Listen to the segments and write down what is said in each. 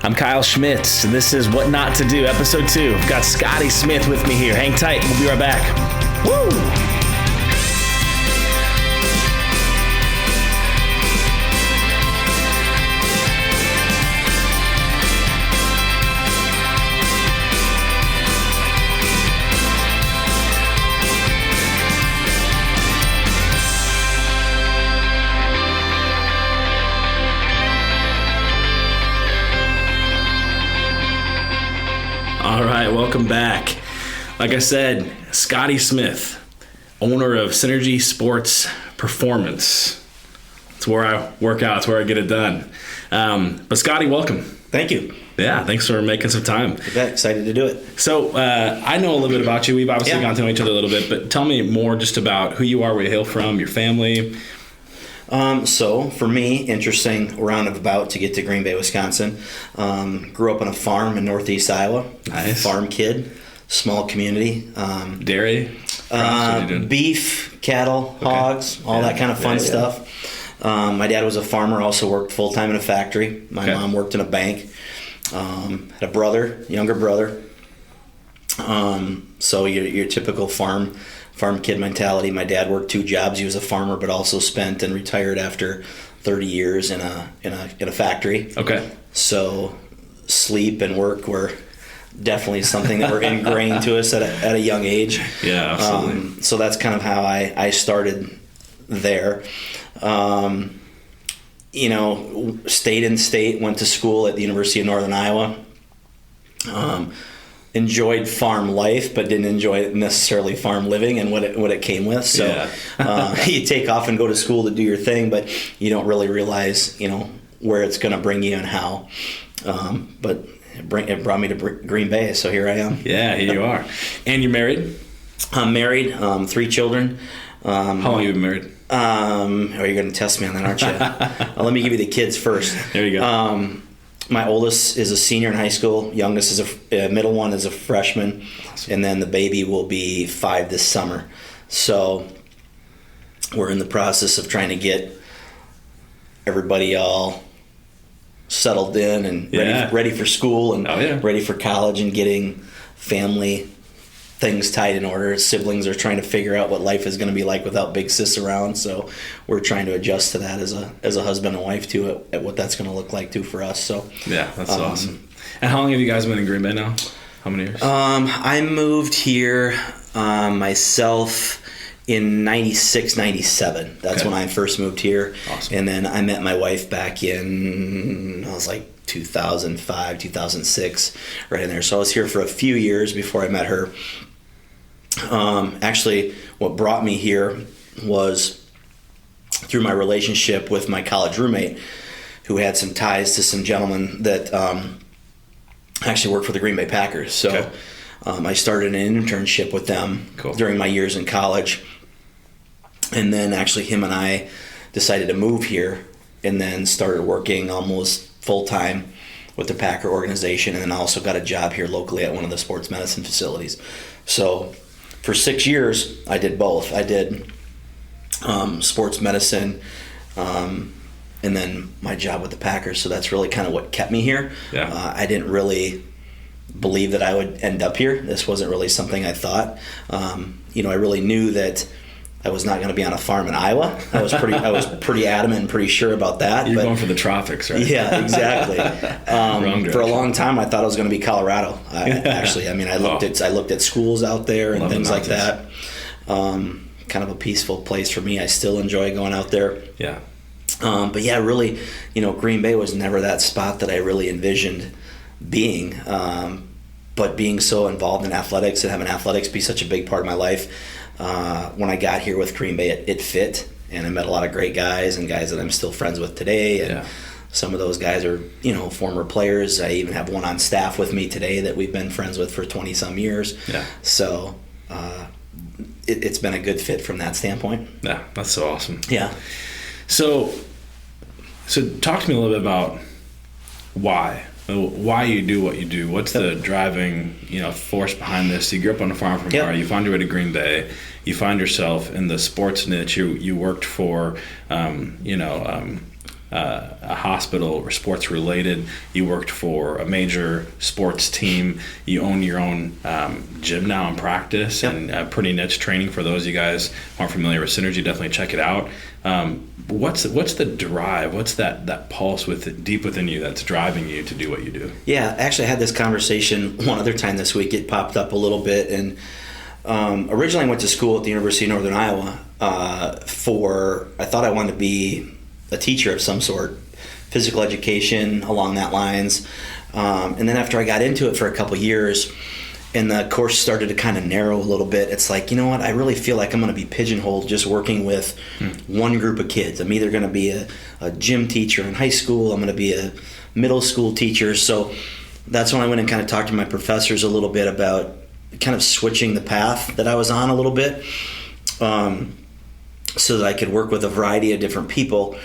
I'm Kyle Schmitz, and this is What Not to Do, Episode 2. I've got Scotty Smith with me here. Hang tight, we'll be right back. Woo! All right, welcome back. Like I said, Scotty Smith, owner of Synergy Sports Performance. It's where I work out. It's where I get it done. But Scotty, welcome. Thank you. Yeah, thanks for making some time. Excited to do it. So I know a little bit about you. We've obviously gotten to know each other a little bit, but tell me more just about who you are, where you hail from, your family. So for me, interesting roundabout to get to Green Bay, Wisconsin. Grew up on a farm in northeast Iowa. Nice. Farm kid, small community. Dairy? Beef, cattle, hogs, all that kind of fun stuff. My dad was a farmer, also worked full-time in a factory. My mom worked in a bank. Had a brother, younger brother. So your typical farm kid mentality. My dad worked 2 jobs. He was a farmer, but also spent and retired after 30 years in a factory. Okay. So sleep and work were definitely something that were ingrained to us at a young age. Yeah, absolutely. So that's kind of how I started there. Stayed in state, went to school at the University of Northern Iowa. Enjoyed farm life, but didn't enjoy necessarily farm living and what it came with. So you take off and go to school to do your thing, but you don't really realize, where it's going to bring you and how. But it brought me to Green Bay, so here I am. Yeah, here you are. And you're married? I'm married, 3 children. How long have you been married? You're going to test me on that, aren't you? Let me give you the kids first. There you go. My oldest is a senior in high school. Youngest is middle one is a freshman. Awesome. And then the baby will be 5 this summer. So we're in the process of trying to get everybody all settled in and ready for school and ready for college and getting family things tied in order. Siblings are trying to figure out what life is going to be like without big sis around, so we're trying to adjust to that as a husband and wife too, at what that's going to look like too for us. So yeah, that's awesome. And how long have you guys been in Green Bay now? How many years? I moved here myself in 96, 97. That's when I first moved here. Awesome. And then I met my wife back in 2005, 2006, right in there. So I was here for a few years before I met her. Actually, what brought me here was through my relationship with my college roommate, who had some ties to some gentlemen that actually worked for the Green Bay Packers. So I started an internship with them during my years in college. And then actually him and I decided to move here and then started working almost full-time with the Packer organization, and then I also got a job here locally at one of the sports medicine facilities. So for 6 years, I did both. I did sports medicine and then my job with the Packers. So that's really kind of what kept me here. Yeah. I didn't really believe that I would end up here. This wasn't really something I thought. I really knew that I was not going to be on a farm in Iowa. I was pretty adamant and pretty sure about that. You're going for the tropics, right? Yeah, exactly. For a long time, I thought I was going to be Colorado. I looked at schools out there and things like that. Kind of a peaceful place for me. I still enjoy going out there. Yeah. But yeah, really, Green Bay was never that spot that I really envisioned being. But being so involved in athletics and having athletics be such a big part of my life. When I got here with Green Bay, it fit, and I met a lot of great guys and guys that I'm still friends with today. And some of those guys are, former players. I even have one on staff with me today that we've been friends with for 20 some years. Yeah. So it's been a good fit from that standpoint. Yeah, that's so awesome. Yeah. So talk to me a little bit about why you do what you do. What's the driving, force behind this? You grew up on a farm from far. You found your way to Green Bay. You find yourself in the sports niche. You worked for, a hospital or sports related. You worked for a major sports team. You own your own gym now and practice, Yep. and pretty niche training for those of you guys who aren't familiar with Synergy. Definitely check it out. What's the drive? What's that pulse deep within you that's driving you to do what you do? Yeah, actually I had this conversation one other time this week. It popped up a little bit, and originally I went to school at the University of Northern Iowa I thought I wanted to be a teacher of some sort, physical education along that lines. And then after I got into it for a couple years and the course started to kind of narrow a little bit, it's like, you know what, I really feel like I'm going to be pigeonholed just working with one group of kids. I'm either going to be a gym teacher in high school, I'm going to be a middle school teacher. So that's when I went and kind of talked to my professors a little bit about kind of switching the path that I was on a little bit, so that I could work with a variety of different people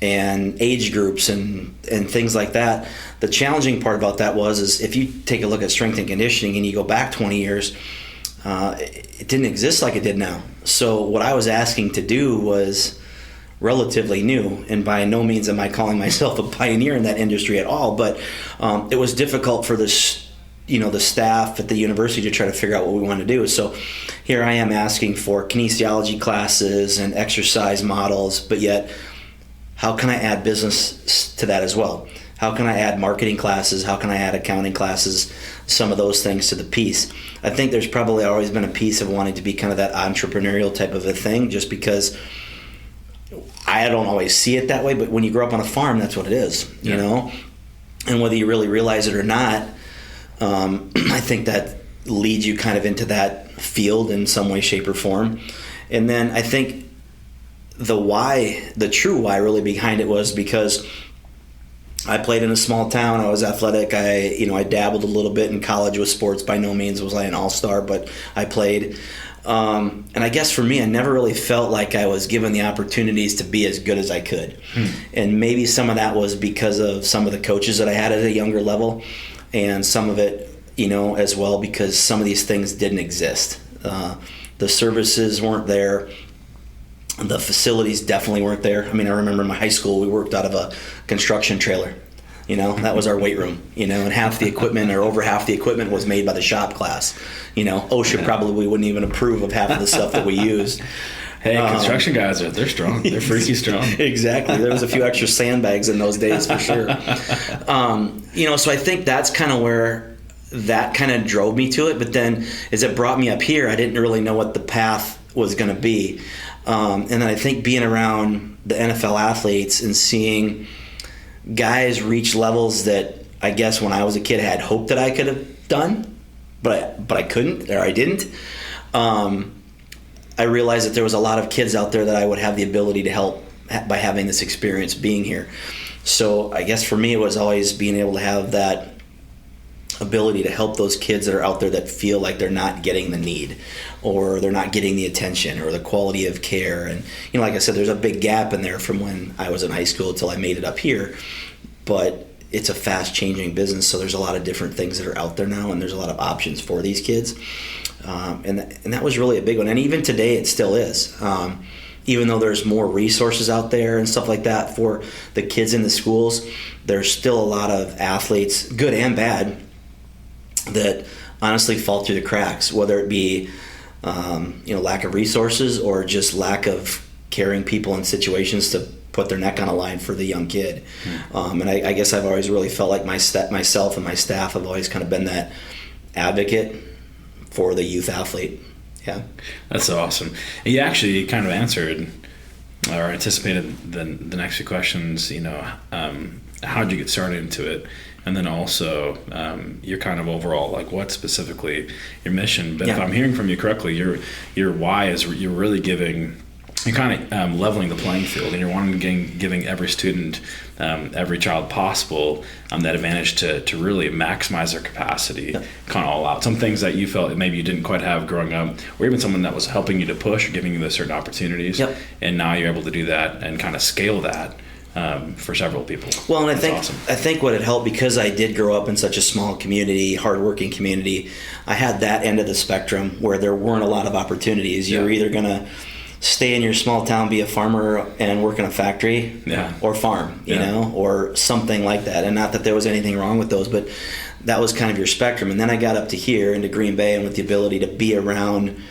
and age groups and things like that. The challenging part about that is if you take a look at strength and conditioning and you go back 20 years, it didn't exist like it did now. So what I was asking to do was relatively new, and by no means am I calling myself a pioneer in that industry at all, but it was difficult for this, the staff at the university to try to figure out what we want to do. So here I am asking for kinesiology classes and exercise models, but yet how can I add business to that as well? How can I add marketing classes? How can I add accounting classes? Some of those things to the piece. I think there's probably always been a piece of wanting to be kind of that entrepreneurial type of a thing, just because I don't always see it that way, but when you grow up on a farm, that's what it is, you know? And whether you really realize it or not, I think that leads you kind of into that field in some way, shape, or form. And then I think the true why really behind it was because I played in a small town. I was athletic. I dabbled a little bit in college with sports. By no means was I an all-star, but I played. And I guess for me, I never really felt like I was given the opportunities to be as good as I could. And maybe some of that was because of some of the coaches that I had at a younger level, and some of it, as well because some of these things didn't exist. The services weren't there. The facilities definitely weren't there. I mean, I remember in my high school, we worked out of a construction trailer. That was our weight room, and half the equipment or over half the equipment was made by the shop class. OSHA probably wouldn't even approve of half of the stuff that we used. Hey, construction guys, they're strong. They're freaky strong. Exactly. There was a few extra sandbags in those days for sure. So I think that's kind of where that kind of drove me to it. But then as it brought me up here, I didn't really know what the path was going to be. And then I think being around the NFL athletes and seeing guys reach levels that I guess when I was a kid I had hoped that I could have done, but I couldn't, or I didn't. I realized that there was a lot of kids out there that I would have the ability to help by having this experience being here. So I guess for me it was always being able to have that ability to help those kids that are out there that feel like they're not getting the need, or they're not getting the attention or the quality of care. And like I said, there's a big gap in there from when I was in high school until I made it up here, but it's a fast changing business, so there's a lot of different things that are out there now, and there's a lot of options for these kids. And that was really a big one, and even today it still is. Even though there's more resources out there and stuff like that for the kids in the schools, there's still a lot of athletes, good and bad, that honestly fall through the cracks, whether it be lack of resources or just lack of caring people in situations to put their neck on a line for the young kid. And I guess I've always really felt like myself and my staff have always kind of been that advocate for the youth athlete. Yeah, that's awesome. And you actually kind of answered or anticipated the next few questions. How did you get started into it? And then also your kind of overall, like what specifically your mission. But if I'm hearing from you correctly, your why is you're really you're kind of leveling the playing field, and you're wanting to giving every student, every child possible that advantage to really maximize their capacity, kind of all out. Some things that you felt that maybe you didn't quite have growing up, or even someone that was helping you to push or giving you those certain opportunities, and now you're able to do that and kind of scale that. For several people. Well, and That's awesome. I think what it helped, because I did grow up in such a small community, hardworking community, I had that end of the spectrum where there weren't a lot of opportunities. You were either going to stay in your small town, be a farmer, and work in a factory, or farm, you know, or something like that. And not that there was anything wrong with those, but that was kind of your spectrum. And then I got up to here into Green Bay, and with the ability to be around,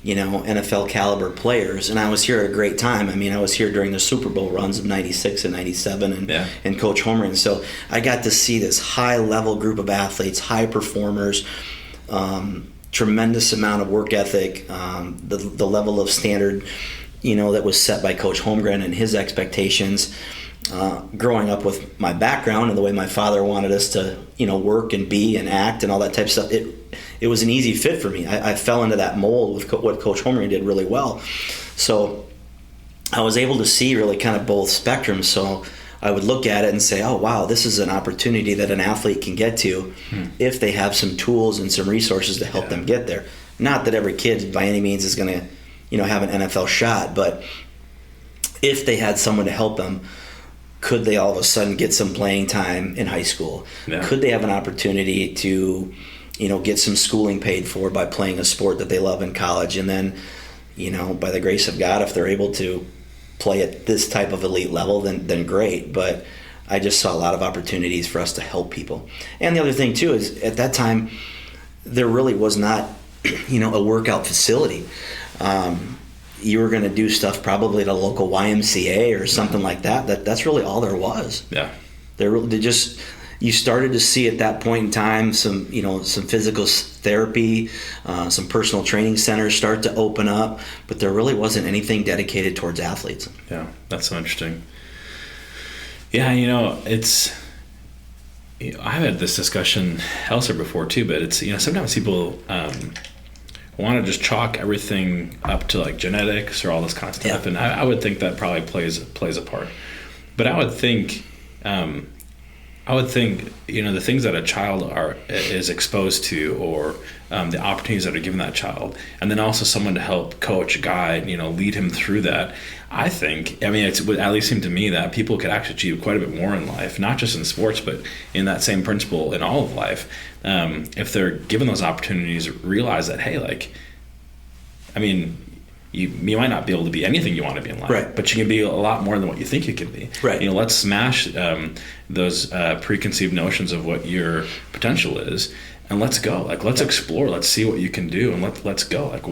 you know, NFL caliber players. And I was here at a great time. I mean, I was here during the Super Bowl runs of 96 and 97 and Coach Homer. And so I got to see this high level group of athletes, high performers, tremendous amount of work ethic, the level of standard, you know, that was set by Coach Holmgren and his expectations. Growing up with my background and the way my father wanted us to, you know, work and be and act and all that type of stuff, it was an easy fit for me. I fell into that mold with what Coach Holmgren did really well. So I was able to see really kind of both spectrums. So I would look at it and say, oh, wow, this is an opportunity that an athlete can get to if they have some tools and some resources to help them get there. Not that every kid by any means is going to, you know, have an NFL shot, but if they had someone to help them, could they all of a sudden get some playing time in high school? Yeah. Could they have an opportunity to, you know, get some schooling paid for by playing a sport that they love in college? And then, you know, by the grace of God, if they're able to play at this type of elite level, then great. But I just saw a lot of opportunities for us to help people. And the other thing too is at that time there really was not, you know, a workout facility. You were going to do stuff probably at a local YMCA or something like that. That's really all there was. Yeah. You started to see at that point in time some physical therapy, some personal training centers start to open up, but there really wasn't anything dedicated towards athletes. Yeah, that's so interesting. Yeah, you know, I've had this discussion elsewhere before too, but it's, you know, sometimes people want to just chalk everything up to like genetics or all this kind of stuff, and I would think that probably plays a part. But I would think, you know, the things that a child is exposed to, or the opportunities that are given that child, and then also someone to help coach, guide, you know, lead him through that. I think, I mean, it would at least seem to me that people could actually achieve quite a bit more in life, not just in sports, but in that same principle in all of life. If they're given those opportunities, realize that, hey, like, I mean, you might not be able to be anything you want to be in life, right, but you can be a lot more than what you think you can be. Right. You know, let's smash those preconceived notions of what your potential is, and let's go. Like, let's explore. Let's see what you can do, and let's go. Like,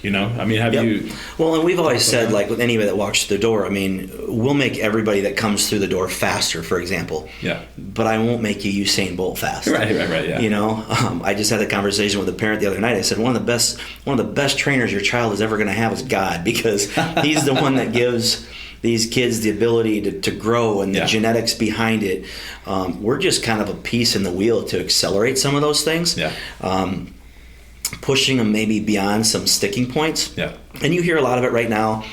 you know, I mean, have you? Well, and we've always said, like, with anybody that walks through the door, I mean, we'll make everybody that comes through the door faster, for example. Yeah. But I won't make you Usain Bolt fast. Right. Yeah. You know, I just had a conversation with a parent the other night. I said one of the best trainers your child is ever going to have is God, because He's the one that gives these kids the ability to grow and the genetics behind it. We're just kind of a piece in the wheel to accelerate some of those things. Yeah. Pushing them maybe beyond some sticking points. Yeah. And you hear a lot of it right now,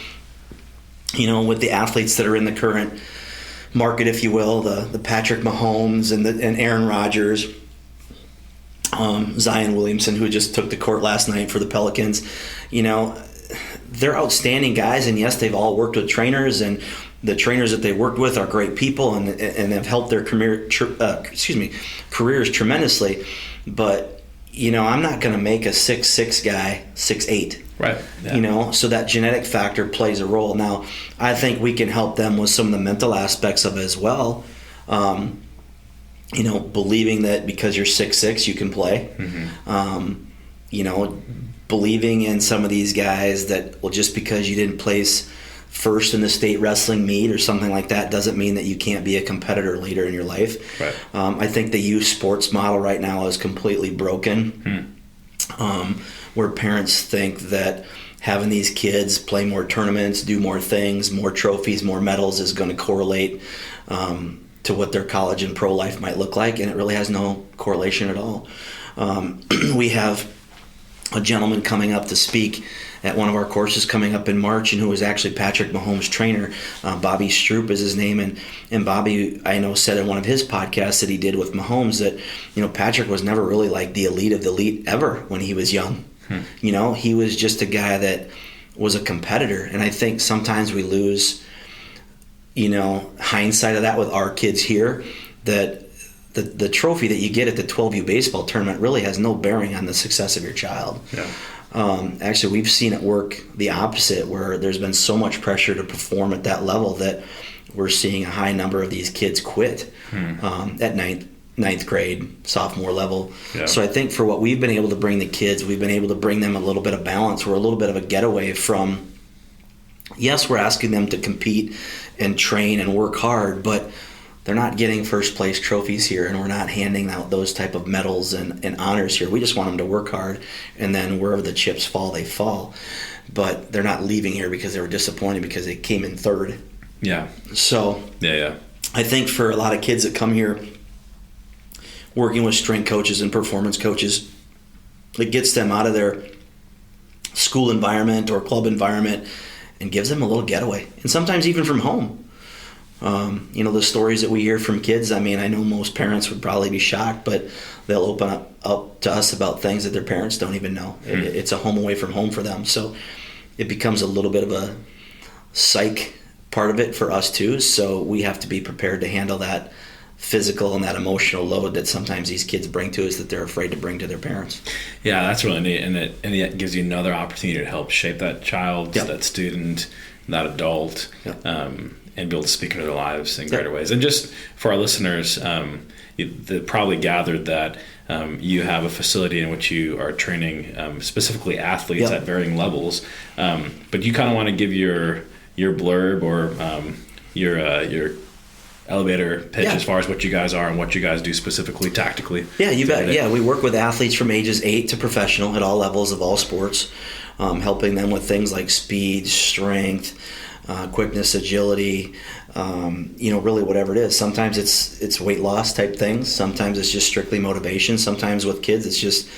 you know, with the athletes that are in the current market, if you will, the Patrick Mahomes and Aaron Rodgers, Zion Williamson, who just took the court last night for the Pelicans. You know, they're outstanding guys, and yes, they've all worked with trainers, and the trainers that they worked with are great people and have helped their careers tremendously. But, you know, I'm not going to make a 6'6" guy 6'8". Right. Yeah. You know, so that genetic factor plays a role. Now, I think we can help them with some of the mental aspects of it as well. You know, believing that because you're 6'6", you can play. Mm-hmm. You know, believing in some of these guys that, well, just because you didn't place first in the state wrestling meet or something like that doesn't mean that you can't be a competitor later in your life. Right. I think the youth sports model right now is completely broken, where parents think that having these kids play more tournaments, do more things, more trophies, more medals is going to correlate to what their college and pro life might look like, and it really has no correlation at all. We have a gentleman coming up to speak at one of our courses coming up in March, and who was actually Patrick Mahomes' trainer. Bobby Stroop is his name, and Bobby, I know, said in one of his podcasts that he did with Mahomes that, you know, Patrick was never really like the elite of the elite ever when he was young. You know, he was just a guy that was a competitor, and I think sometimes we lose, you know, hindsight of that with our kids here, that the trophy that you get at the 12U baseball tournament really has no bearing on the success of your child. Yeah. Actually, we've seen it work the opposite, where there's been so much pressure to perform at that level that we're seeing a high number of these kids quit at ninth grade, sophomore level. Yeah. So I think for what we've been able to bring the kids, we've been able to bring them a little bit of balance. We're a little bit of a getaway from, yes, we're asking them to compete and train and work hard, but they're not getting first place trophies here, and we're not handing out those type of medals and honors here. We just want them to work hard, and then wherever the chips fall, they fall. But they're not leaving here because they were disappointed because they came in third. Yeah. So Yeah. I think for a lot of kids that come here working with strength coaches and performance coaches, it gets them out of their school environment or club environment and gives them a little getaway. And sometimes even from home. The stories that we hear from kids, I mean, I know most parents would probably be shocked, but they'll open up to us about things that their parents don't even know. It's a home away from home for them. So it becomes a little bit of a psych part of it for us too. So we have to be prepared to handle that physical and that emotional load that sometimes these kids bring to us that they're afraid to bring to their parents. Yeah, that's really neat. And it gives you another opportunity to help shape that child, that student, that adult, and be able to speak into their lives in greater ways. And just for our listeners, they probably gathered that you have a facility in which you are training specifically athletes at varying levels. But you kind of want to give your blurb or your elevator pitch as far as what you guys are and what you guys do specifically tactically. Yeah, you bet. Yeah, we work with athletes from ages 8 to professional at all levels of all sports, helping them with things like speed, strength, quickness, agility, really whatever it is. Sometimes it's weight loss type things. Sometimes it's just strictly motivation. Sometimes with kids it's just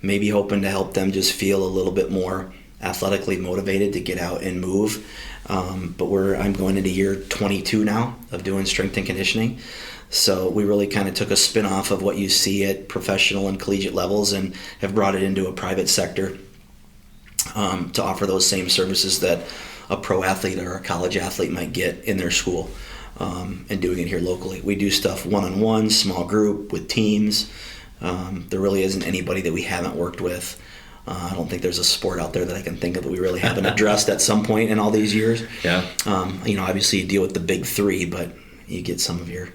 maybe hoping to help them just feel a little bit more athletically motivated to get out and move. But I'm going into year 22 now of doing strength and conditioning. So we really kind of took a spin off of what you see at professional and collegiate levels and have brought it into a private sector to offer those same services that a pro athlete or a college athlete might get in their school, and doing it here locally. We do stuff one-on-one, small group, with teams. There really isn't anybody that we haven't worked with. I don't think there's a sport out there that I can think of that we really haven't addressed at some point in all these years. Yeah. Obviously you deal with the big three, but you get some of your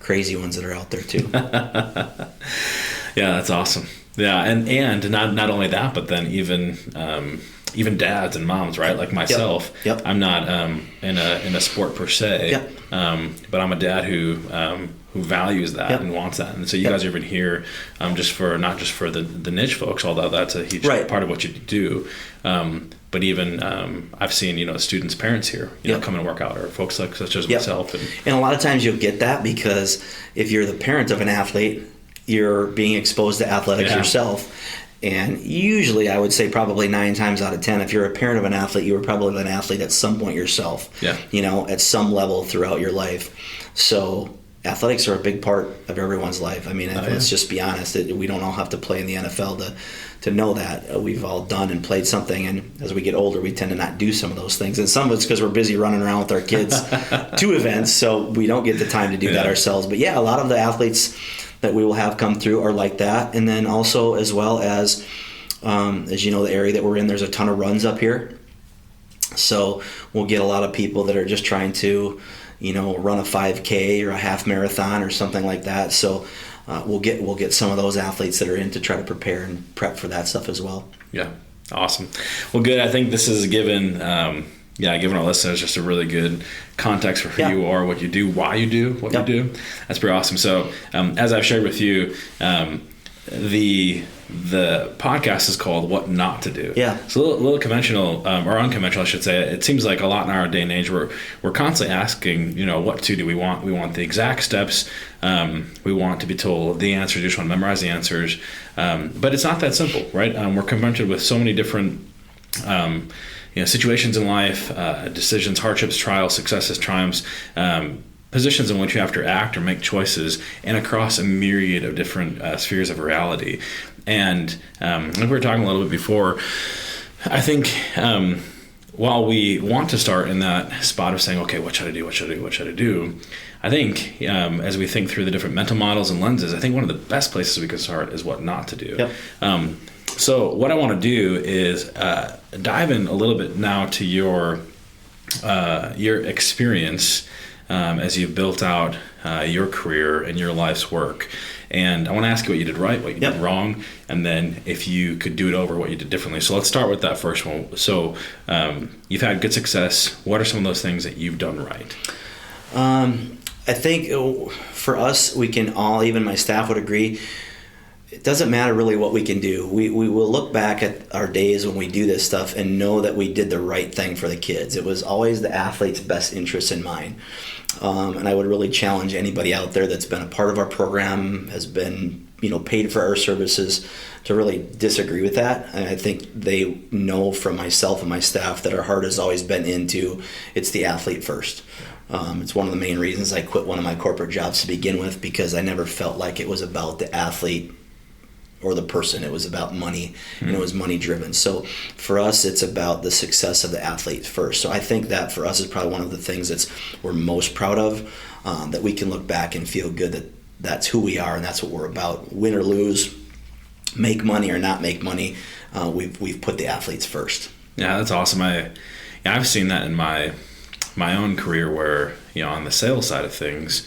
crazy ones that are out there too. Yeah, that's awesome. Yeah, and not only that, but then even dads and moms, right? Like myself, Yep. I'm not in a sport per se, but I'm a dad who values that and wants that. And so you guys are even here not just for the niche folks, although that's a huge part of what you do. But even I've seen students' parents here come and work out, or folks such as myself. And a lot of times you'll get that because if you're the parent of an athlete, you're being exposed to athletics yourself. And usually I would say probably 9 times out of 10, if you're a parent of an athlete, you were probably an athlete at some point yourself, at some level throughout your life. So athletics are a big part of everyone's life. I mean, let's just be honest. We don't all have to play in the NFL to know that. We've all done and played something, and as we get older, we tend to not do some of those things. And some of it's because we're busy running around with our kids to events, so we don't get the time to do that ourselves. But a lot of the athletes that we will have come through are like that. And then also, as well as the area that we're in, there's a ton of runs up here. So we'll get a lot of people that are just trying to, run a 5K or a half marathon or something like that. So we'll get some of those athletes that are in to try to prepare and prep for that stuff as well. Yeah, awesome. Well, good. I think this is given our listeners just a really good context for who you are, what you do, why you do what you do. That's pretty awesome. So as I've shared with you, the podcast is called What Not to Do. Yeah. It's a little conventional, or unconventional, I should say. It seems like a lot in our day and age we're constantly asking, what to do. We want the exact steps. We want to be told the answers. We just want to memorize the answers. But it's not that simple, right? We're confronted with so many different situations in life, decisions, hardships, trials, successes, triumphs, positions in which you have to act or make choices, and across a myriad of different spheres of reality. And like we were talking a little bit before, I think while we want to start in that spot of saying, okay, what should I do? What should I do? What should I do? I think as we think through the different mental models and lenses, I think one of the best places we can start is what not to do. Yep. So what I want to do is dive in a little bit now to your experience as you've built out your career and your life's work. And I want to ask you what you did right, what you did wrong, and then if you could do it over, what you did differently. So let's start with that first one. So you've had good success. What are some of those things that you've done right? I think for us, we can all, even my staff would agree, it doesn't matter really what we can do. We will look back at our days when we do this stuff and know that we did the right thing for the kids. It was always the athlete's best interest in mind. And I would really challenge anybody out there that's been a part of our program, has been paid for our services, to really disagree with that. And I think they know from myself and my staff that our heart has always been into it's the athlete first. It's one of the main reasons I quit one of my corporate jobs to begin with, because I never felt like it was about the athlete or the person. It was about money, and it was money driven. So for us, it's about the success of the athlete first. So I think that for us is probably one of the things we're most proud of, that we can look back and feel good that that's who we are and that's what we're about. Win or lose, make money or not make money, we've put the athletes first. Yeah, that's awesome. I've seen that in my own career where, on the sales side of things,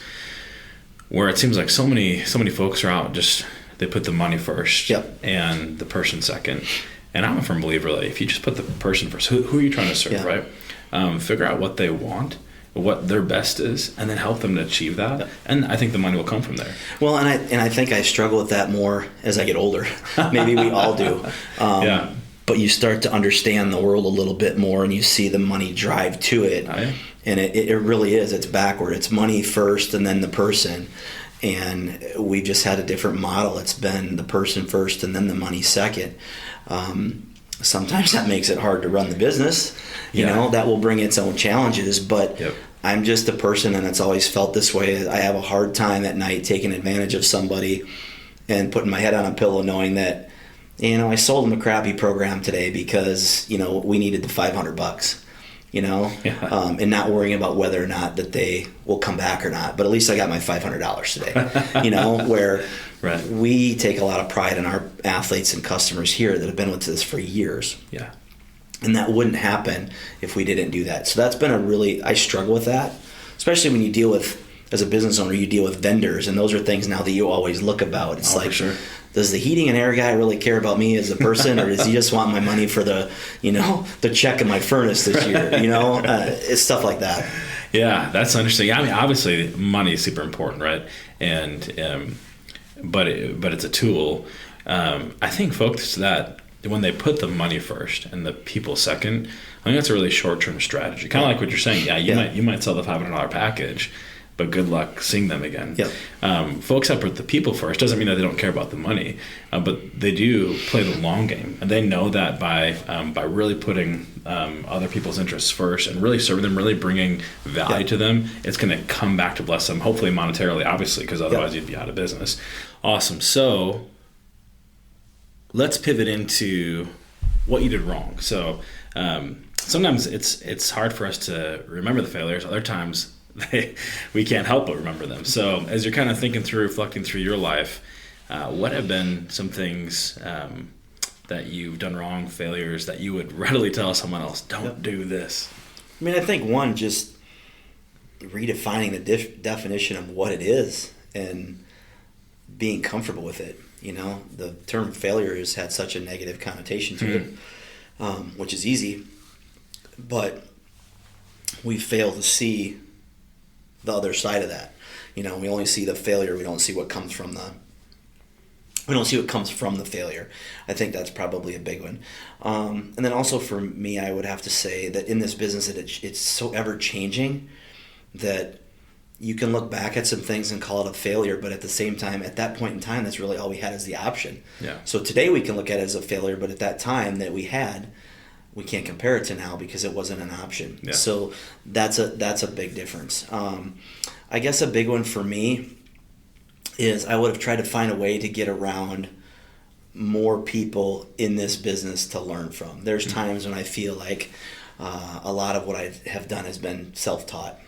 where it seems like so many folks are out just, they put the money first. Yep. And the person second. And I'm a firm believer that if you just put the person first, who are you trying to serve, right? Figure out what they want, what their best is, and then help them to achieve that. Yep. And I think the money will come from there. Well, and I think I struggle with that more as I get older. Maybe we all do. Yeah. But you start to understand the world a little bit more, and you see the money drive to it. Oh, yeah. And it really is. It's backward. It's money first and then the person. And we've just had a different model. It's been the person first and then the money second. Sometimes that makes it hard to run the business. You know, that will bring its own challenges. But I'm just a person, and it's always felt this way. I have a hard time at night taking advantage of somebody and putting my head on a pillow knowing that, I sold them a crappy program today because, we needed the $500, and not worrying about whether or not that they will come back or not. But at least I got my $500 today, where we take a lot of pride in our athletes and customers here that have been with us for years. Yeah. And that wouldn't happen if we didn't do that. So that's been I struggle with that, especially when you deal with, as a business owner, you deal with vendors, and those are things now that you always look about. It's for sure. Does the heating and air guy really care about me as a person, or does he just want my money for the check in my furnace this year? It's stuff like that. Yeah, that's interesting. I mean, obviously, money is super important, right? And but it's a tool. I think folks that when they put the money first and the people second, I think that's a really short-term strategy. Kind of like what you're saying. Yeah, you might sell the $500 package, but good luck seeing them again. Yep. Folks that put the people first doesn't mean that they don't care about the money, but they do play the long game, and they know that by really putting other people's interests first and really serving them, really bringing value to them, it's going to come back to bless them, hopefully monetarily, obviously, because otherwise you'd be out of business. Awesome. So let's pivot into what you did wrong. So sometimes it's hard for us to remember the failures. Other times we can't help but remember them. So as you're kind of thinking through, reflecting through your life, what have been some things that you've done wrong, failures that you would readily tell someone else, don't do this? I mean, I think one, just redefining the definition of what it is and being comfortable with it. The term failure has had such a negative connotation to it, which is easy, but we fail to see the other side of that. We only see the failure. We don't see what comes from the failure. I think that's probably a big one. And then also for me, I would have to say that in this business, it's so ever changing that you can look back at some things and call it a failure, but at the same time, at that point in time, that's really all we had as the option. Yeah. So today we can look at it as a failure, but at that time that we can't compare it to now because it wasn't an option. Yeah. So that's a big difference. I guess a big one for me is I would have tried to find a way to get around more people in this business to learn from. There's times when I feel like A lot of what I have done has been self-taught.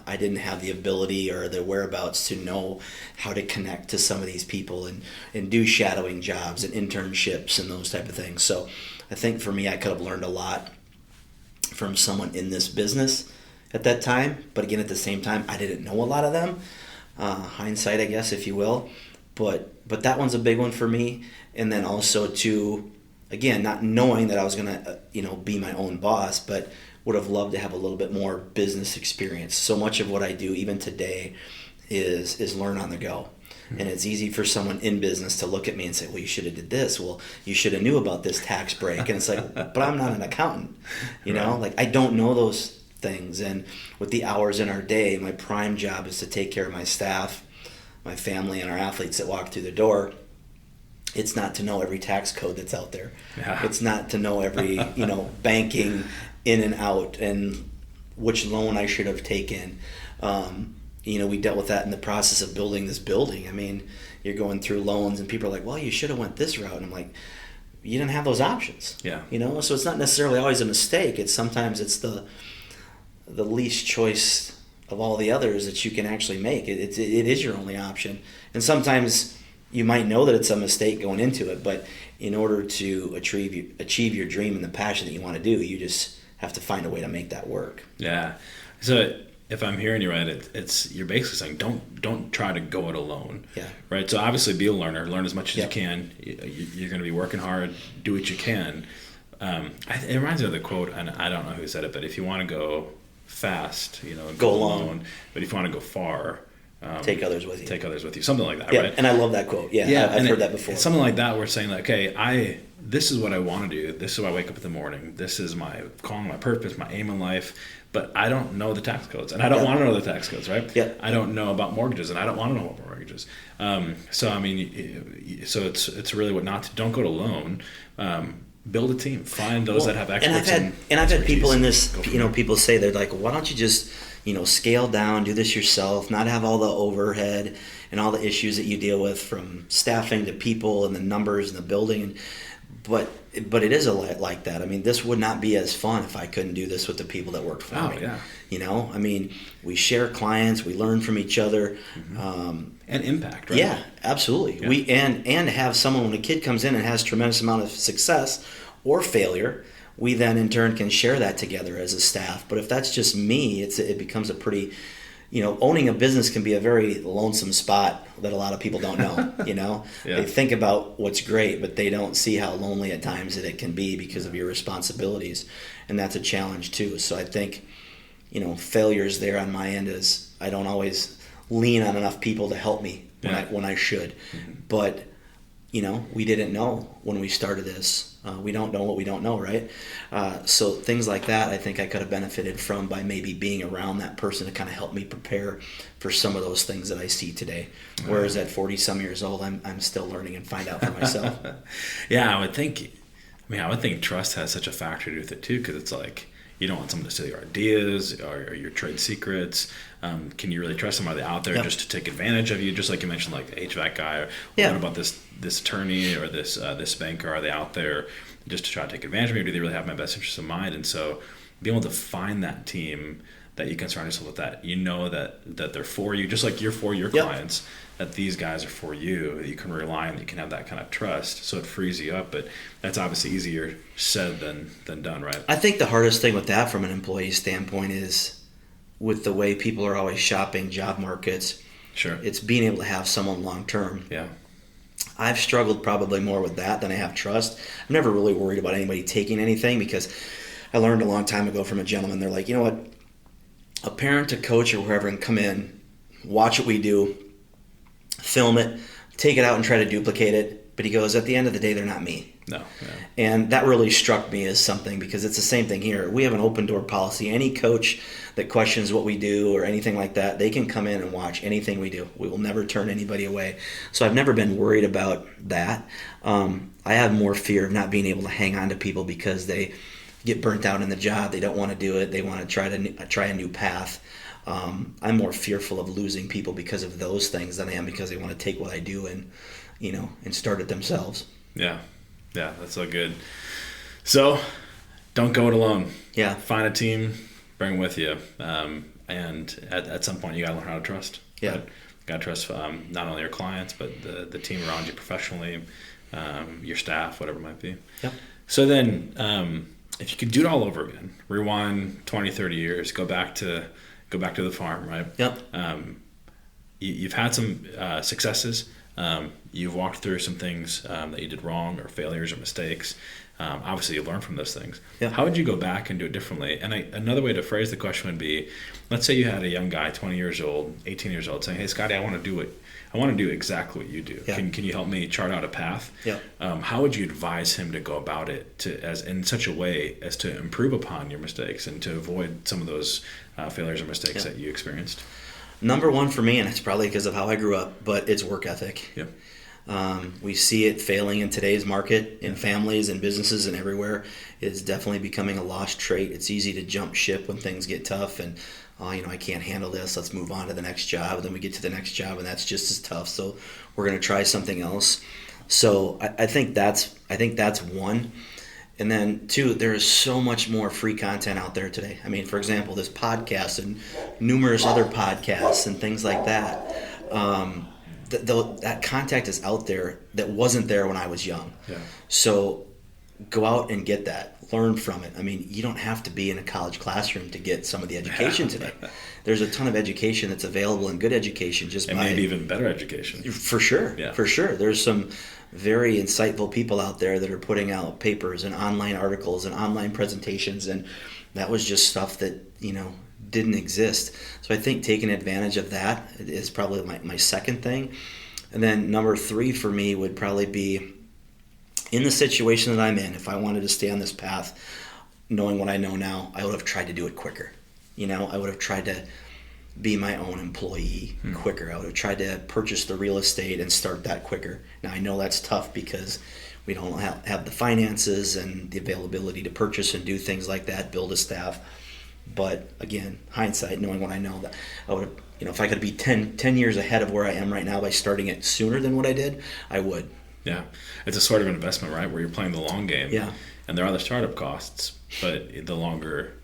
I didn't have the ability or the whereabouts to know how to connect to some of these people and do shadowing jobs and internships and those type of things. So I think for me, I could have learned a lot from someone in this business at that time. But again, at the same time, I didn't know a lot of them. Hindsight, I guess, if you will. But that one's a big one for me. And then also to, again, not knowing that I was going to, be my own boss, but would have loved to have a little bit more business experience. So much of what I do, even today, is learn on the go. And it's easy for someone in business to look at me and say, well, you should have did this. Well, you should have knew about this tax break. And it's like, but I'm not an accountant. Like I don't know those things. And with the hours in our day, my prime job is to take care of my staff, my family, and our athletes that walk through the door. It's not to know every tax code that's out there. Yeah. It's not to know every, banking in and out and which loan I should have taken. We dealt with that in the process of building this building. I mean, you're going through loans and people are like, well, you should have went this route. And I'm like, you didn't have those options. Yeah. So it's not necessarily always a mistake. Sometimes it's the least choice of all the others that you can actually make. It is your only option. And sometimes you might know that it's a mistake going into it, but in order to achieve your dream and the passion that you want to do, you just have to find a way to make that work. Yeah. So if I'm hearing you right, it's you're basically saying don't try to go it alone. Yeah. Right. So obviously be a learner, learn as much as you can. You're going to be working hard, do what you can. It reminds me of the quote, and I don't know who said it, but if you want to go fast, go alone. But if you want to go far, take others with you. Take others with you. Something like that, yeah, right? And I love that quote. Yeah, I've heard that before. It's something like that. We're saying like, okay, this is what I want to do. This is why I wake up in the morning. This is my calling, my purpose, my aim in life. But I don't know the tax codes, and I don't want to know the tax codes, right? Yeah. I don't know about mortgages, and I don't want to know about mortgages. So I mean, so it's really don't go it alone. Build a team. Find those that have experts. And I've had people in this. People say they're like, why don't you just scale down, do this yourself, not have all the overhead and all the issues that you deal with from staffing to people and the numbers and the building. But it is a lot like that. I mean, this would not be as fun if I couldn't do this with the people that work for me. Yeah. I mean, we share clients, we learn from each other. Mm-hmm. And impact, right? Yeah, absolutely. Yeah. We and have someone, when a kid comes in and has tremendous amount of success or failure, we then in turn can share that together as a staff. But if that's just me, it becomes a pretty, owning a business can be a very lonesome spot that a lot of people don't know. Yeah. They think about what's great, but they don't see how lonely at times that it can be because of your responsibilities, and that's a challenge too. So I think, failures there on my end is I don't always lean on enough people to help me when I should. Mm-hmm. But we didn't know when we started this. We don't know what we don't know, right? So things like that, I think I could have benefited from by maybe being around that person to kind of help me prepare for some of those things that I see today. Whereas at 40-some years old, I'm still learning and find out for myself. Yeah, I would think trust has such a factor to do with it too, because it's like, you don't want someone to steal your ideas or your trade secrets. Can you really trust them? Are they out there just to take advantage of you? Just like you mentioned, like the HVAC guy, or what about this attorney or this banker? Are they out there just to try to take advantage of me, or do they really have my best interests in mind? And so being able to find that team that you can surround yourself with, that they're for you, just like you're for your clients, that these guys are for you, that you can rely on, that you can have that kind of trust. So it frees you up, but that's obviously easier said than done, right? I think the hardest thing with that from an employee standpoint is with the way people are always shopping job markets. Sure. It's being able to have someone long term. Yeah. I've struggled probably more with that than I have trust. I'm never really worried about anybody taking anything, because I learned a long time ago from a gentleman, they're like, you know what? A parent, a coach, or whoever can come in, watch what we do, film it, take it out and try to duplicate it. But he goes, at the end of the day, they're not me. No. Yeah. And that really struck me as something, because it's the same thing here. We have an open door policy. Any coach that questions what we do or anything like that, they can come in and watch anything we do. We will never turn anybody away. So I've never been worried about that. I have more fear of not being able to hang on to people because they get burnt out in the job. They don't want to do it. They want to try a new path. I'm more fearful of losing people because of those things than I am because they want to take what I do and start it themselves. Yeah, that's so good. So don't go it alone. Yeah. Find a team, bring them with you. And at some point, you got to learn how to trust. Yeah. Right? You got to trust not only your clients, but the team around you professionally, your staff, whatever it might be. Yep. So then, if you could do it all over again, rewind 20, 30 years, go back to the farm, right? Yep. You've had some successes. You've walked through some things that you did wrong, or failures, or mistakes. Obviously, you learn from those things. Yeah. How would you go back and do it differently? And another way to phrase the question would be, let's say you had a young guy, 20 years old, 18 years old, saying, "Hey, Scotty, I want to do it. I want to do exactly what you do. Yeah. Can you help me chart out a path?" Yeah. How would you advise him to go about it in such a way as to improve upon your mistakes and to avoid some of those failures or mistakes that you experienced? Number one for me, and it's probably because of how I grew up, but it's work ethic. Yeah. We see it failing in today's market, in families and businesses and everywhere. It's definitely becoming a lost trait. It's easy to jump ship when things get tough and, I can't handle this. Let's move on to the next job. And then we get to the next job and that's just as tough. So we're going to try something else. So I think that's one. And then two, there is so much more free content out there today. I mean, for example, this podcast and numerous other podcasts and things like that. That contact is out there that wasn't there when I was young. Yeah. So go out and get that. Learn from it. I mean, you don't have to be in a college classroom to get some of the education today. There's a ton of education that's available, and good education and maybe even better education. For sure. Yeah. For sure. There's some very insightful people out there that are putting out papers and online articles and online presentations, and that was just stuff that, didn't exist. So I think taking advantage of that is probably my second thing. And then number three for me would probably be, in the situation that I'm in, if I wanted to stay on this path, knowing what I know now, I would have tried to do it quicker. I would have tried to be my own employee quicker. I would have tried to purchase the real estate and start that quicker. Now I know that's tough because we don't have the finances and the availability to purchase and do things like that, build a staff. But again, hindsight, knowing what I know, that I would have, if I could be 10 years ahead of where I am right now by starting it sooner than what I did, I would. Yeah. It's a sort of investment, right? Where you're playing the long game. Yeah. And there are the startup costs, but the longer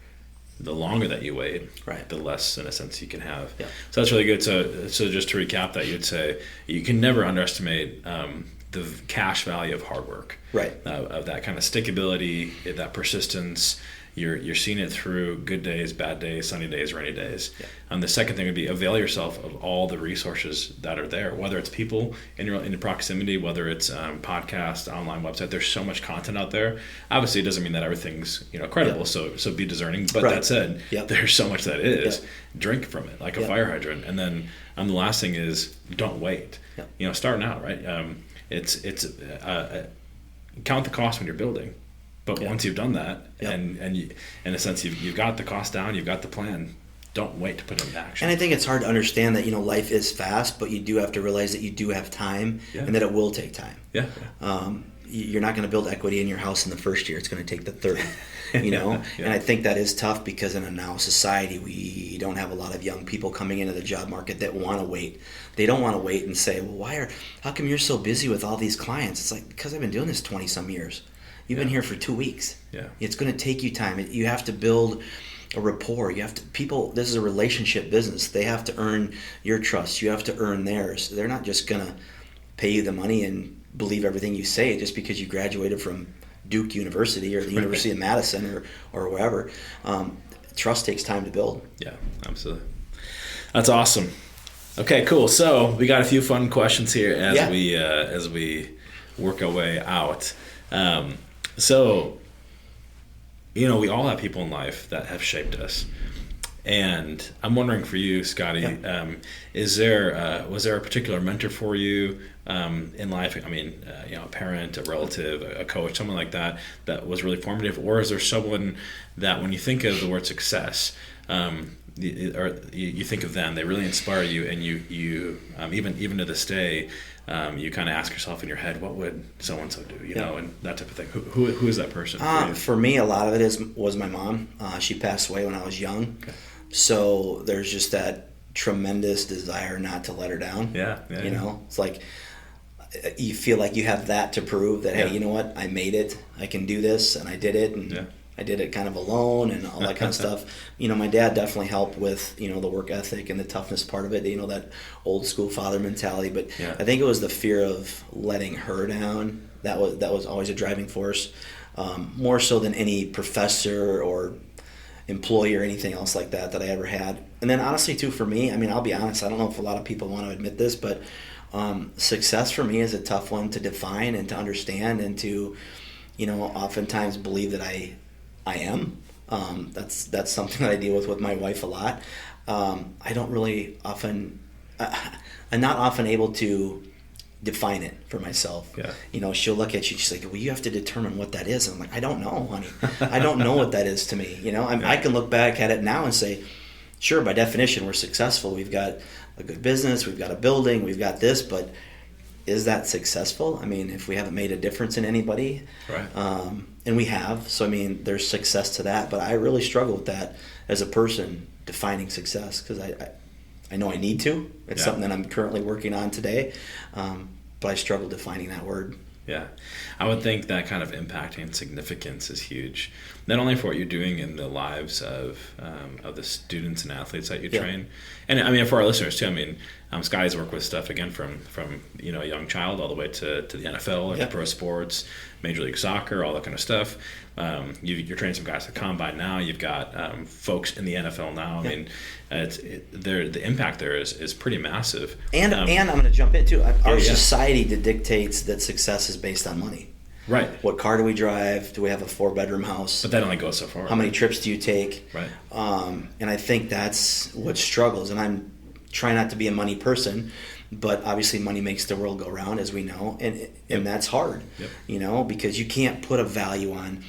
that you wait, right, the less, in a sense, you can have. Yeah. So that's really good. So just to recap that, you'd say you can never underestimate the cash value of hard work. Right. Of that kind of stickability, that persistence. You're seeing it through good days, bad days, sunny days, rainy days. Yeah. And the second thing would be avail yourself of all the resources that are there, whether it's people in your proximity, whether it's podcast, online website. There's so much content out there. Obviously, it doesn't mean that everything's credible. Yeah. So be discerning. But that said, there's so much that is. Yeah. Drink from it like a fire hydrant. And then the last thing is don't wait. Yeah. Starting out, right? It's count the cost when you're building. But once you've done that, and you, in a sense you've got the cost down, you've got the plan, don't wait to put it into action. And I think it's hard to understand that life is fast, but you do have to realize that you do have time, and that it will take time. Yeah. You're not going to build equity in your house in the first year. It's going to take the third. And I think that is tough because in a now society we don't have a lot of young people coming into the job market that want to wait. They don't want to wait and say, well, how come you're so busy with all these clients? It's like, because I've been doing this 20 some years. You've been here for 2 weeks. Yeah. It's going to take you time. You have to build a rapport. This is a relationship business. They have to earn your trust. You have to earn theirs. They're not just going to pay you the money and believe everything you say just because you graduated from Duke University or the University of Madison or wherever. Trust takes time to build. Yeah, absolutely. That's awesome. Okay, cool. So we got a few fun questions here as we work our way out. So, we all have people in life that have shaped us. And I'm wondering for you, Scotty, was there a particular mentor for you in life? I memean, a parent, a relative, a coach, someone like that was really formative? Or is there someone that when you think of the word success, you think of them, they really inspire you, and you even to this day, you kind of ask yourself in your head, what would so-and-so do, and that type of thing. Who is that person? For me, a lot of it was my mom. She passed away when I was young. Okay. So there's just that tremendous desire not to let her down. Yeah. It's like you feel like you have that to prove that, hey, you know what? I made it. I can do this, and I did it. And, I did it kind of alone and all that kind of stuff. My dad definitely helped with, the work ethic and the toughness part of it, that old school father mentality. But I think it was the fear of letting her down. That was always a driving force, more so than any professor or employee or anything else like that I ever had. And then honestly too, for me, I'll be honest, I don't know if a lot of people want to admit this, but success for me is a tough one to define and to understand and to, oftentimes believe that I am. That's something that I deal with my wife a lot. I don't really often, I'm not often able to define it for myself. Yeah. She'll look at you and she's like, well, you have to determine what that is. And I'm like, I don't know, honey. I don't know what that is to me. I can look back at it now and say, sure, by definition, we're successful. We've got a good business, we've got a building, we've got this, but is that successful? If we haven't made a difference in anybody, right. And we have, so there's success to that, but I really struggle with that as a person, defining success, because I know I need to. It's something that I'm currently working on today, but I struggle defining that word. Yeah, I would think that kind of impact and significance is huge, not only for what you're doing in the lives of the students and athletes that you train, and for our listeners too. Scotty's worked with stuff again from a young child all the way to the NFL or pro sports, Major League Soccer, all that kind of stuff. You're training some guys at Combine now. You've got folks in the NFL now. The impact there is pretty massive. And I'm going to jump in too. Our society dictates that success is based on money. Right. What car do we drive? Do we have a 4-bedroom house? But that only goes so far. How many trips do you take? Right. And I think that's what struggles. And I'm trying not to be a money person, but obviously money makes the world go round, as we know, and that's hard. Yep. Because you can't put a value on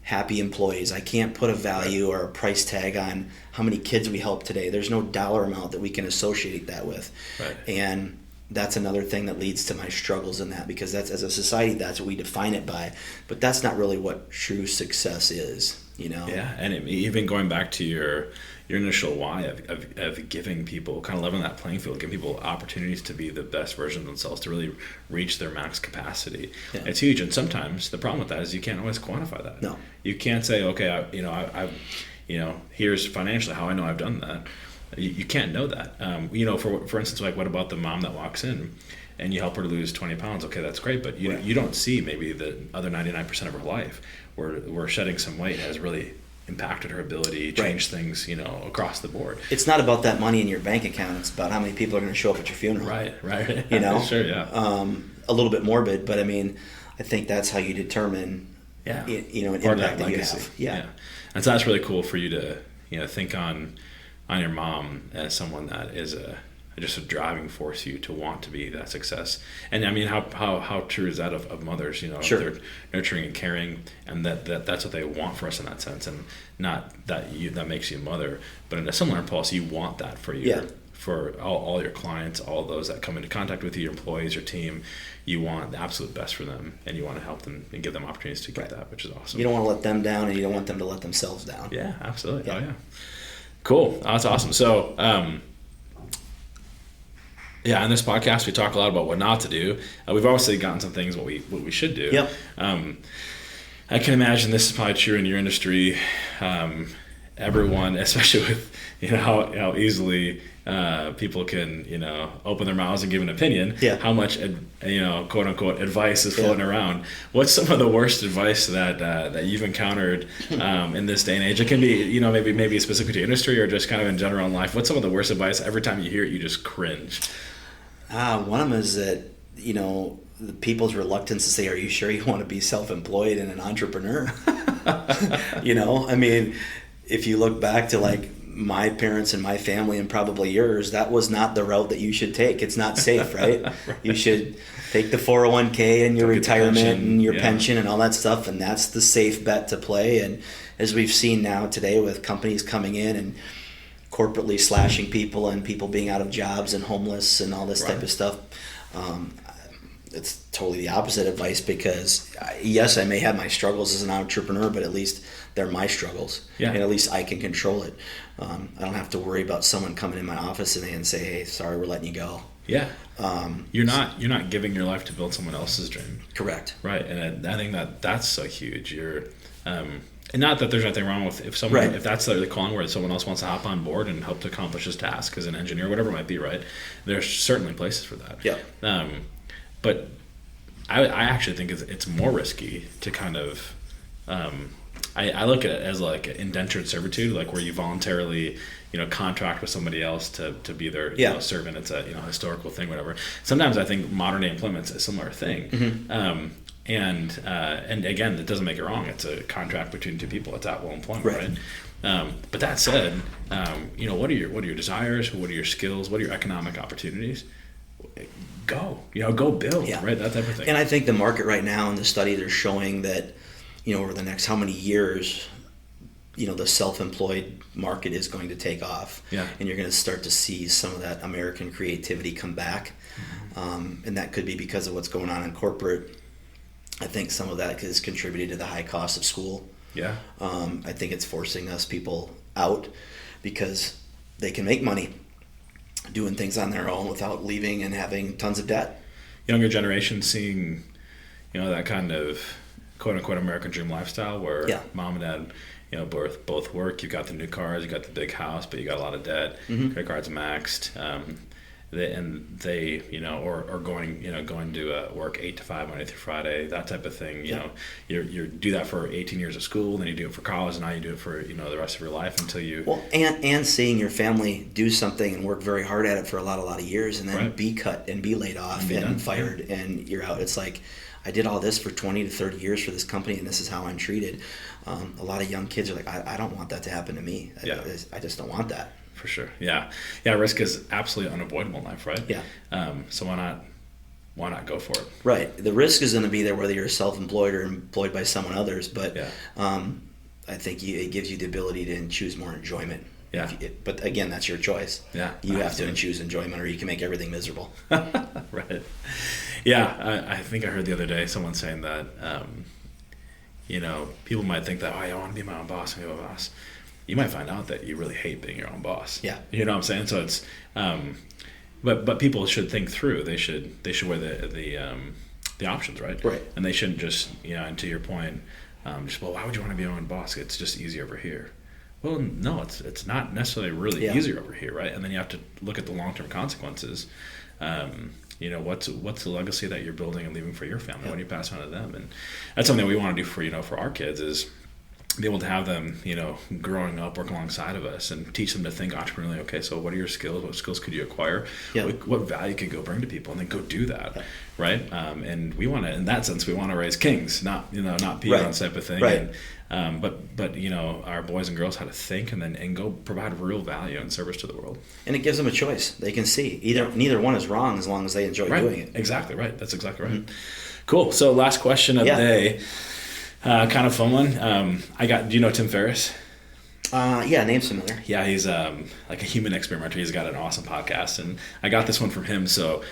happy employees. I can't put a value or a price tag on how many kids we help today. There's no dollar amount that we can associate that with. Right. And that's another thing that leads to my struggles in that, because that's, as a society, that's what we define it by, but that's not really what true success is. Yeah, and even going back to your initial why of giving people, kind of leveling that playing field, giving people opportunities to be the best version of themselves, to really reach their max capacity. Yeah. It's huge, and sometimes the problem with that is you can't always quantify that. No. You can't say, okay, I here's financially how I know I've done that. You can't know that. For instance, like, what about the mom that walks in and you help her to lose 20 pounds? Okay, that's great, but you don't see maybe the other 99% of her life where shedding some weight has really impacted her ability, changed things, across the board. It's not about that money in your bank account. It's about how many people are going to show up at your funeral. Right. Sure, yeah. A little bit morbid, but I think that's how you determine, an impact that you have. Yeah. And so that's really cool for you to, think on your mom as someone that is just a driving force you to want to be that success. And how true is that of mothers? Sure. They're nurturing and caring, and that's what they want for us in that sense, and not that makes you a mother, but in a similar impulse, you want that for for all your clients, all those that come into contact with you, your employees, your team. You want the absolute best for them, and you want to help them and give them opportunities to get that, which is awesome. You don't want to let them down, and you don't want them to let themselves down. Yeah, absolutely. Yeah. Oh yeah. Cool. That's awesome. So, on this podcast, we talk a lot about what not to do. We've obviously gotten some things what we should do. Yep. I can imagine this is probably true in your industry. Everyone, especially with how easily people can open their mouths and give an opinion. Yeah. How much quote unquote advice is floating around. What's some of the worst advice that you've encountered in this day and age? It can be maybe specific to your industry or just kind of in general in life. What's some of the worst advice? Every time you hear it, you just cringe. One of them is that the people's reluctance to say, "Are you sure you want to be self-employed and an entrepreneur?" If you look back to like my parents and my family and probably yours, that was not the route that you should take. It's not safe, right? Right. You should take the 401k and your retirement and your pension and all that stuff, and that's the safe bet to play. And as we've seen now today with companies coming in and corporately slashing people and people being out of jobs and homeless and all this type of stuff, it's totally the opposite advice, because yes, I may have my struggles as an entrepreneur, but at least they're my struggles, and at least I can control it. I don't have to worry about someone coming in my office today and say, "Hey, sorry, we're letting you go." Yeah. You're not giving your life to build someone else's dream. Correct. Right, and I think that's so huge. You're And not that there's anything wrong with if someone, Right. if that's the calling where someone else wants to hop on board and help to accomplish his task as an engineer, whatever it might be, right? There's certainly places for that. Yeah. But I actually think it's more risky to kind of, I look at it as like indentured servitude, like where you voluntarily, contract with somebody else to be their servant. It's a historical thing, whatever. Sometimes I think modern day employment's a similar thing. Mm-hmm. And again, it doesn't make it wrong. It's a contract between two people. It's at will employment, right? But that said, what are your desires? What are your skills? What are your economic opportunities? Go build, right? That type of thing. And I think the market right now in the study, they're showing that, over the next how many years, the self-employed market is going to take off. Yeah. And you're going to start to see some of that American creativity come back. Mm-hmm. And that could be because of what's going on in corporate. I think some of that is contributed to the high cost of school. Yeah. I think it's forcing us people out because they can make money doing things on their own without leaving and having tons of debt. Younger generation seeing, that kind of quote unquote American dream lifestyle where mom and dad, both work. You got the new cars, you got the big house, but you got a lot of debt. Mm-hmm. Credit cards maxed. They or going to work 8 to 5 Monday through Friday, that type of thing. You do that for 18 years of school, then you do it for college, and now you do it for the rest of your life until you. Well, and seeing your family do something and work very hard at it for a lot of years, and then be cut and be laid off and fired, and you're out. It's like, I did all this for 20 to 30 years for this company, and this is how I'm treated. A lot of young kids are like, I don't want that to happen to me. I just don't want that. For sure. Yeah. Risk is absolutely unavoidable in life, right? Yeah. So why not go for it? Right. The risk is going to be there whether you're self-employed or employed by someone others, but I think it gives you the ability to choose more enjoyment. Yeah. But again, that's your choice. Yeah. You have to choose enjoyment, or you can make everything miserable. Right. Yeah. I think I heard the other day someone saying that, people might think that, I want to be my own boss, You might find out that you really hate being your own boss. Yeah. You know what I'm saying? So it's, but people should think through. They should weigh the options, right? Right. And they shouldn't just, and to your point, why would you want to be your own boss? It's just easier over here. Well, no, it's not necessarily really easier over here, right? And then you have to look at the long-term consequences. What's the legacy that you're building and leaving for your family? What do you pass on to them? And that's something that we want to do for our kids is be able to have them, growing up, work alongside of us and teach them to think entrepreneurially. Okay, so what are your skills? What skills could you acquire? Yeah. What value could go bring to people? And then go do that, right? And we want to, in that sense, we want to raise kings, not peons type of thing. Right. And, but our boys and girls how to think and go provide real value and service to the world. And it gives them a choice. They can see neither one is wrong as long as they enjoy doing it. Exactly right. That's exactly right. Mm-hmm. Cool. So last question of the day. Kind of fun one. Do you know Tim Ferriss? Name's familiar. Yeah, he's like a human experimenter. He's got an awesome podcast, and I got this one from him. So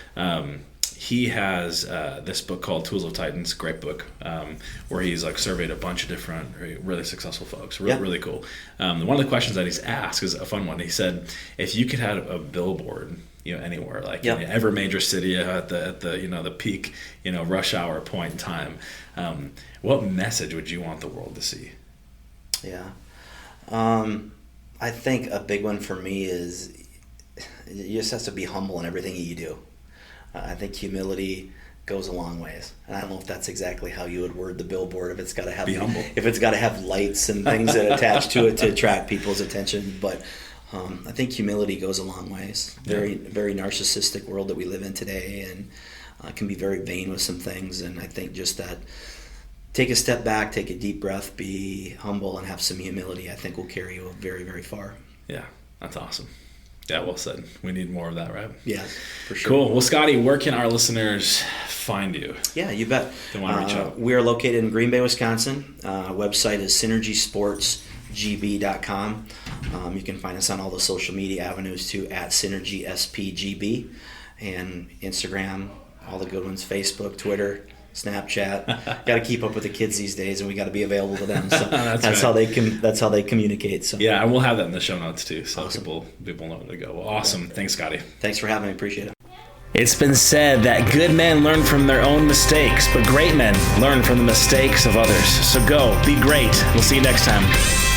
he has this book called Tools of Titans, great book, where he's like surveyed a bunch of different really successful folks. Really cool. One of the questions that he's asked is a fun one. He said, if you could have a billboard, anywhere, like in every major city at the peak, rush hour point in time, what message would you want the world to see? Yeah. I think a big one for me is you just have to be humble in everything you do. I think humility goes a long ways, and I don't know if that's exactly how you would word the billboard. If it's got to have lights and things that attach to it to attract people's attention, but I think humility goes a long ways. Very, very narcissistic world that we live in today, and can be very vain with some things. And I think just that, take a step back, take a deep breath, be humble, and have some humility, I think will carry you very, very far. Yeah, that's awesome. Yeah, well said. We need more of that, right? Yeah, for sure. Cool. Well, Scotty, where can our listeners find you? Yeah, you bet. They want to reach out. We are located in Green Bay, Wisconsin. Website is synergysportsgb.com. You can find us on all the social media avenues too, at synergyspgb, and Instagram, all the good ones, Facebook, Twitter, Snapchat. Got to keep up with the kids these days, and we got to be available to them. So that's right. That's how they communicate. So yeah, and we'll have that in the show notes too, so awesome. people know where to go. Well, awesome. Thanks, Scotty. Thanks for having me. Appreciate it. It's been said that good men learn from their own mistakes, but great men learn from the mistakes of others. So go, be great. We'll see you next time.